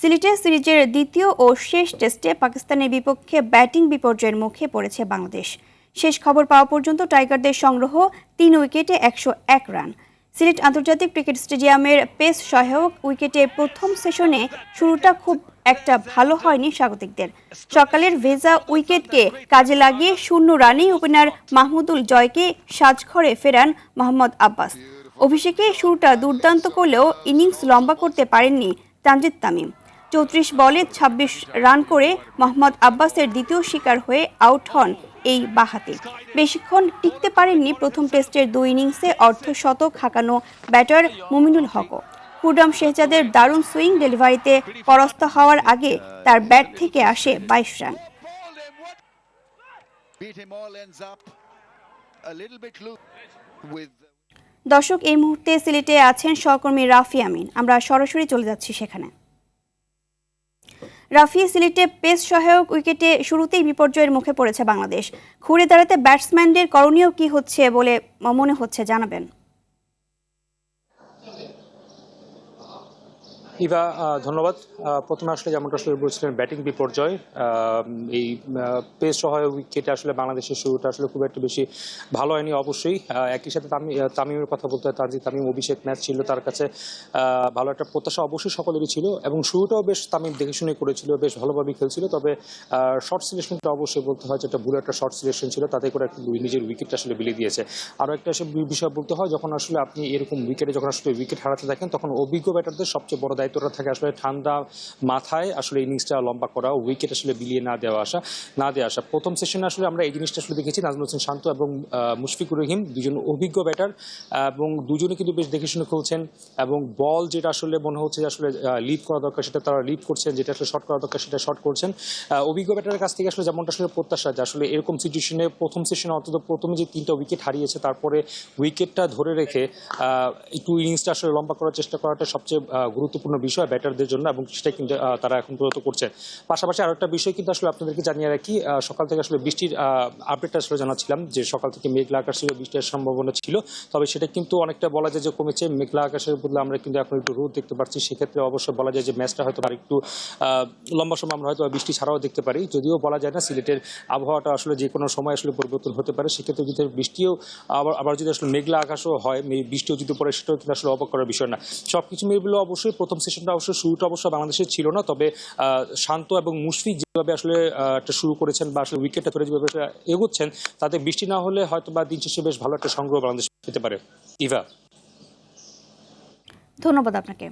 সিলেটে সিরিজের দ্বিতীয় ও শেষ টেস্টে পাকিস্তানের বিপক্ষে ব্যাটিং বিপর্যয়ের মুখে পড়েছে বাংলাদেশ। শেষ খবর পাওয়া পর্যন্ত টাইগারদের সংগ্রহ ৩ উইকেটে ১০১ রান। সিলেট আন্তর্জাতিক ক্রিকেট স্টেডিয়ামের পেস সহায়ক উইকেটে প্রথম সেশনে শুরুটা খুব একটা ভালো হয়নি স্বাগতিকদের। সকালের ভেজা উইকেটকে কাজে লাগিয়ে ০ রানে ওপেনার মাহমুদুল জয়কে সাজঘরে ফেরান মোহাম্মদ আব্বাস। অভিষেকে শুরুটা দুর্দান্ত করলেও ইনিংস লম্বা করতে পারেননি তানজিদ তামিম। ৩৪ বলে ২৬ রান করে মোহাম্মদ আব্বাসের দ্বিতীয় শিকার হয়ে আউট হন এই বাঁহাতি। বেশিক্ষণ টিকতে পারেননি প্রথম টেস্টের ২ ইনিংসে অর্ধশতক হাঁকানো ব্যাটার মুমিনুল হকও। খুররাম শেহজাদের দারুণ সুইং ডেলিভারিতে পরাস্ত হওয়ার আগে তার ব্যাট থেকে আসে ২২ রান। দর্শক, এই মুহূর্তে সিলেটে আছেন সহকর্মী রাফি আমিন। আমরা সরাসরি চলে যাচ্ছি সেখানে। রাফি, সিলেটে পেস সহায়ক উইকেটে শুরুতেই বিপর্যয়ের মুখে পড়েছে বাংলাদেশ। ঘুরে দাঁড়াতে ব্যাটসম্যানদের করণীয় কি হচ্ছে বলে মনে হচ্ছে, জানাবেন। ইভা, ধন্যবাদ। প্রথমে আসলে যেমনটা আসলে বলছিলেন, ব্যাটিং বিপর্যয়। এই পেস সহায়ক উইকেটে আসলে বাংলাদেশের শুরুটা আসলে খুব একটা বেশি ভালো হয়নি। অবশ্যই একই সাথে তামিমের কথা বলতে হয়, তানজিদ তামিম অভিষেক ম্যাচ ছিল, তার কাছে ভালো একটা প্রত্যাশা অবশ্যই সকলেরই ছিল এবং শুরুটাও বেশ তামিম দেখে শুনে করেছিল, বেশ ভালোভাবেই খেলছিল। তবে শর্ট সিলেকশনটা অবশ্যই বলতে হয় যেটা ভুল একটা শর্ট সিলেকশন ছিল, তাতে করে একটা নিজের উইকেটটা আসলে বিলিয়ে দিয়েছে। আরও একটা বিষয় বলতে হয়, যখন আসলে আপনি এরকম উইকেটে যখন আসলে উইকেট হারাতে থাকেন, তখন অভিজ্ঞ ব্যাটারদের সবচেয়ে বড় দায়িত্বটা থাকে আসলে ঠান্ডা মাথায় আসলে ইনিংসটা লম্বা করা, উইকেট আসলে বিলিয়ে না দেওয়া আসা। প্রথম সেশনে আসলে আমরা এই জিনিসটা আসলে দেখেছি, নাজমুল হোসেন শান্ত এবং মুশফিকুর রহিম দুজন অভিজ্ঞ ব্যাটার এবং দুজনে কিন্তু বেশ দেখে শুনে খেলছেন এবং বল যেটা আসলে মনে হচ্ছে যে আসলে লিড করা দরকার সেটা তারা লিড করছেন, যেটা আসলে শর্ট করা দরকার সেটা শর্ট করছেন। অভিজ্ঞ ব্যাটারের কাছ থেকে আসলে যেমনটা আসলে প্রত্যাশা, যে আসলে এরকম সিচুয়েশনে প্রথম সেশনে অন্তত প্রথমে যে ৩টা উইকেট হারিয়েছে, তারপরে উইকেটটা ধরে রেখে একটু ইনিংসটা আসলে লম্বা করার চেষ্টা করাটা সবচেয়ে গুরুত্বপূর্ণ বিষয় ব্যাটারদের জন্য এবং সেটা কিন্তু তারা এখন পর্যন্ত করছে। পাশাপাশি আরো একটা বিষয় কিন্তু আসলে আপনাদেরকে জানিয়ে রাখি, সকাল থেকে আসলে বৃষ্টির আপডেটটা আসলে জানাচ্ছিলাম যে সকাল থেকে মেঘলা আকাশ ছিল, বৃষ্টির সম্ভাবনা ছিল, তবে সেটা কিন্তু অনেকটা বলা যায় যে কমেছে। মেঘলা আকাশের বদলে আমরা কিন্তু এখন একটু রোদ দেখতে পাচ্ছি। সেক্ষেত্রে অবশ্যই বলা যায় যে ম্যাচটা হয়তো আর একটু লম্বা সময় আমরা হয়তো বৃষ্টি ছাড়াও দেখতে পারি, যদিও বলা যায় না। সিলেটের আবহাওয়াটা আসলে যে কোনো সময় আসলে পরিবর্তন হতে পারে। সেক্ষেত্রে যদি বৃষ্টিও আবার যদি আসলে মেঘলা আকাশও হয়, বৃষ্টিও যদি পড়ে, সেটাও কিন্তু আসলে অবাক করার বিষয় না। সবকিছু মিলে অবশ্যই প্রথম সেশনটা অবশ্যই শুরুটা অবশ্য বাংলাদেশের ছিল না, তবে শান্ত এবং মুশফিক যেভাবে আসলে একটা শুরু করেছেন বা আসলে উইকেটটা ধরে যেভাবে এগোচ্ছেন, তাতে বৃষ্টি না হলে হয়তো বা দিন শেষে বেশ ভালো একটা সংগ্রহ বাংলাদেশ পেতে পারে। ইভা, ধন্যবাদ আপনাকে।